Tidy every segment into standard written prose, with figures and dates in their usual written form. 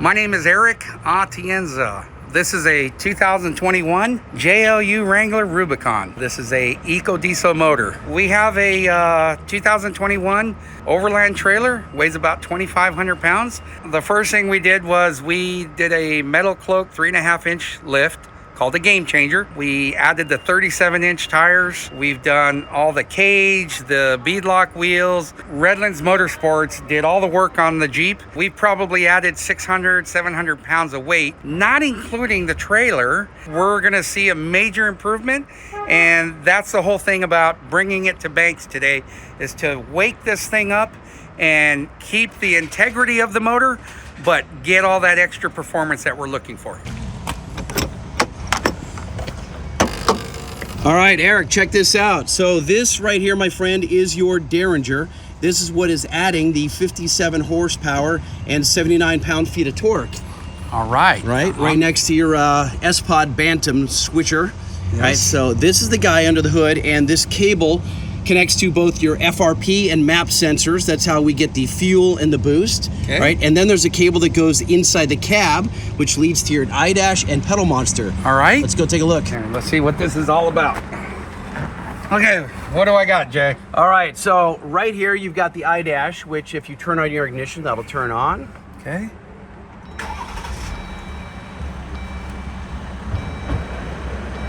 My name is Erick Atienza. This is a 2021 JLU Wrangler Rubicon. This is a EcoDiesel motor. We have a 2021 overland trailer, weighs about 2,500 pounds. The first thing we did was we did a metal cloak 3.5-inch lift called a Game Changer. We added the 37-inch tires. We've done all the cage, the beadlock wheels. Redlands Motorsports did all the work on the Jeep. We probably added 600, 700 pounds of weight, not including the trailer. We're gonna see a major improvement, and that's the whole thing about bringing it to Banks today, is to wake this thing up and keep the integrity of the motor, but get all that extra performance that we're looking for. All right, Eric, check this out. So this right here, my friend, is your Derringer. This is what is adding the 57 horsepower and 79 pound-feet of torque. All right. Right next to your S-Pod Bantam switcher. Yes. Right, so this is the guy under the hood, and this cable connects to both your FRP and MAP sensors. That's how we get the fuel and the boost, okay. Right? And then there's a cable that goes inside the cab, which leads to your iDash and PedalMonster. All right. Let's go take a look. Okay, let's see what this is all about. Okay, what do I got, Jay? All right, so right here you've got the iDash, which if you turn on your ignition, that'll turn on. Okay.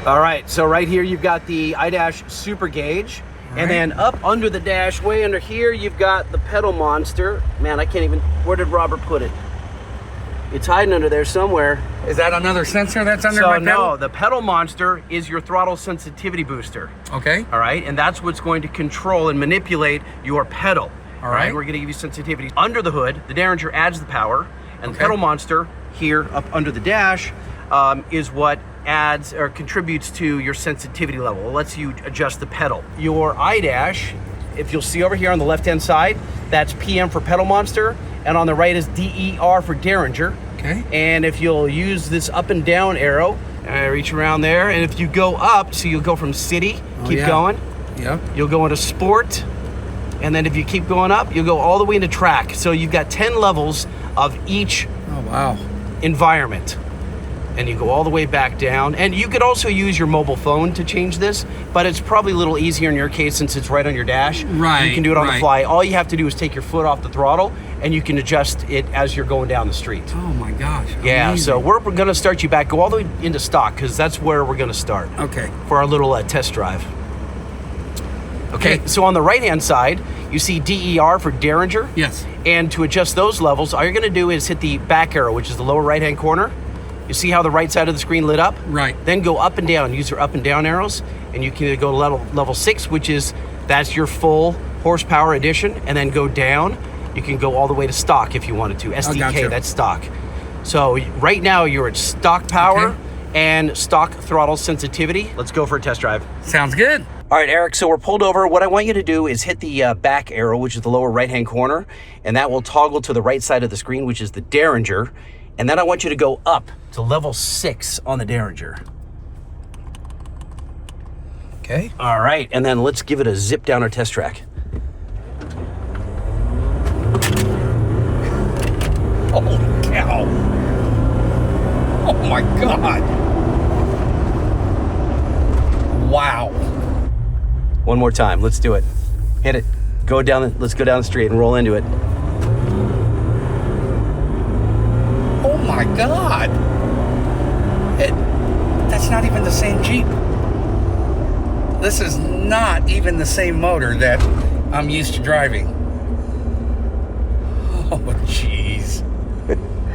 All right, so right here you've got the iDash SuperGauge. Right. And then up under the dash, way under here, you've got the PedalMonster. Man, I can't even, where did Robert put it? It's hiding under there somewhere. Is that another sensor that's under my pedal? No, the PedalMonster is your throttle sensitivity booster. Okay. All right, and that's what's going to control and manipulate your pedal. All right. We're gonna give you sensitivity. Under the hood, the Derringer adds the power, and the PedalMonster here up under the dash is what adds or contributes to your sensitivity level. It lets you adjust the pedal. Your iDash, if you'll see over here on the left-hand side, that's PM for PedalMonster, and on the right is DER for Derringer. Okay. And if you'll use this up and down arrow, reach around there, and if you go up, so you'll go from city, keep going. Yeah. You'll go into sport, and then if you keep going up, you'll go all the way into track. So you've got 10 levels of each environment. And you go all the way back down. And you could also use your mobile phone to change this, but it's probably a little easier in your case since it's right on your dash. Right. You can do it on the fly. All you have to do is take your foot off the throttle, and you can adjust it as you're going down the street. Oh my gosh. Yeah, amazing. so we're gonna start you back, go all the way into stock, because that's where we're gonna start. Okay. For our little test drive. Okay, so on the right-hand side, you see DER for Derringer. Yes. And to adjust those levels, all you're gonna do is hit the back arrow, which is the lower right-hand corner. You see how the right side of the screen lit up? Right. Then go up and down, use your up and down arrows, and you can go to level 6, which is, that's your full horsepower edition, and then go down. You can go all the way to stock if you wanted to. SDK, that's stock. So right now you're at stock power and stock throttle sensitivity. Let's go for a test drive. Sounds good. All right, Eric, so we're pulled over. What I want you to do is hit the back arrow, which is the lower right-hand corner, and that will toggle to the right side of the screen, which is the Derringer. And then I want you to go up to level 6 on the Derringer. Okay. All right, and then let's give it a zip down our test track. Holy cow. Oh my God. Wow. One more time, let's do it. Hit it. Go down, let's go down the street and roll into it. Oh my God. That's not even the same Jeep. This is not even the same motor that I'm used to driving. Oh, jeez.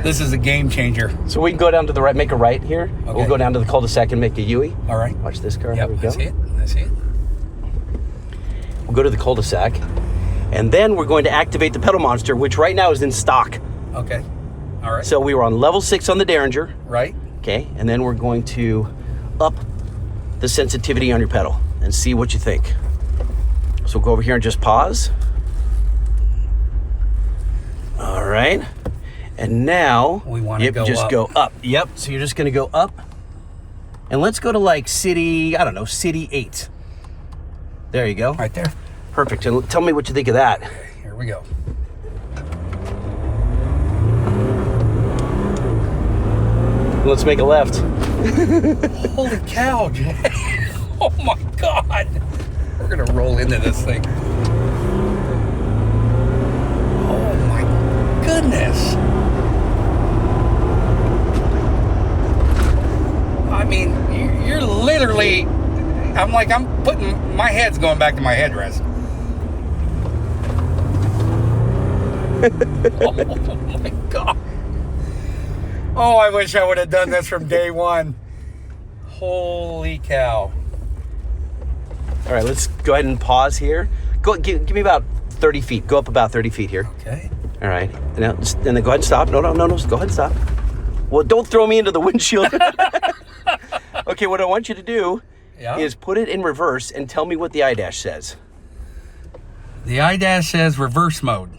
This is a game changer. So we can go down to the right, make a right here. Okay. We'll go down to the cul-de-sac and make a U-ey. All right. Watch this car, Yep, here we go. I see it, I see it. We'll go to the cul-de-sac, and then we're going to activate the PedalMonster, which right now is in stock. Okay. All right. So we were on level 6 on the Derringer. Right. Okay, and then we're going to up the sensitivity on your pedal and see what you think. So we'll go over here and just pause. All right. And now we want to go up. Yep. So you're just going to go up. And let's go to like city, I don't know, city 8. There you go. Right there. Perfect. And tell me what you think of that. Here we go. Let's make a left. Holy cow, Jay. Oh my God. We're gonna roll into this thing. Oh my goodness. I mean, you're literally, I'm putting, my head's going back to my headrest. Oh my God. Oh, I wish I would have done this from day one. Holy cow. All right, let's go ahead and pause here. Go, give me about 30 feet. Go up about 30 feet here. Okay. All right. Now, and then go ahead and stop. No. Go ahead and stop. Well, don't throw me into the windshield. Okay, what I want you to do is put it in reverse and tell me what the iDash says. The iDash says reverse mode.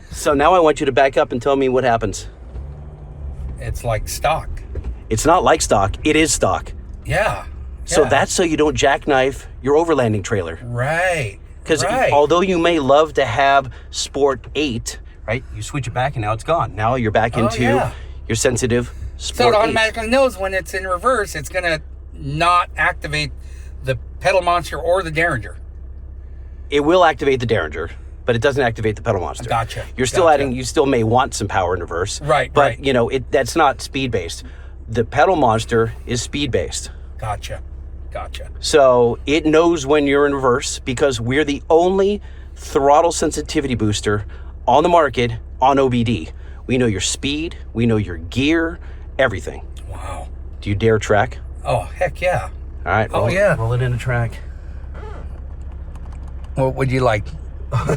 So now I want you to back up and tell me what happens. It's like stock. It's not like stock. It is stock. Yeah. So that's so you don't jackknife your overlanding trailer. Right. Because although you may love to have Sport 8, right? You switch it back and now it's gone. Now you're back into your sensitive Sport 8. So it automatically knows when it's in reverse, it's going to not activate the PedalMonster or the Derringer. It will activate the Derringer, but it doesn't activate the PedalMonster. Gotcha. You're still adding, you still may want some power in reverse. Right, but, you know, that's not speed-based. The PedalMonster is speed-based. Gotcha. So it knows when you're in reverse because we're the only throttle sensitivity booster on the market on OBD. We know your speed, we know your gear, everything. Wow. Do you dare track? Oh, heck yeah. All right. Roll it into track. What would you like?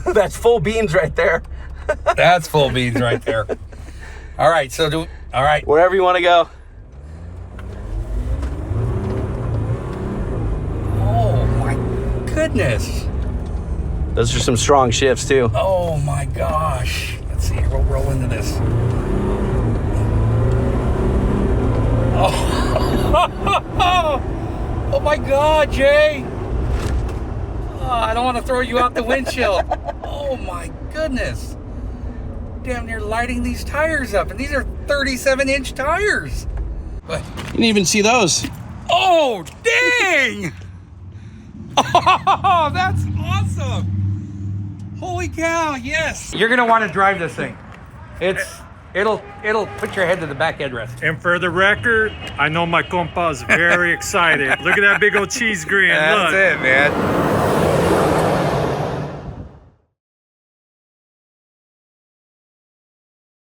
That's full beans right there. That's full beans right there. All right, all right. Wherever you want to go. Oh my goodness. Those are some strong shifts too. Oh my gosh. Let's see, we'll roll into this. Oh my God, Jay. Oh, I don't want to throw you out the windshield. Oh my goodness. Damn near lighting these tires up. And these are 37-inch tires. But you didn't even see those. oh, dang. Oh, that's awesome. Holy cow, yes. You're going to want to drive this thing. It'll put your head to the back headrest. And for the record, I know my compa is very excited. Look at that big old cheese grin. That's Look. it, man.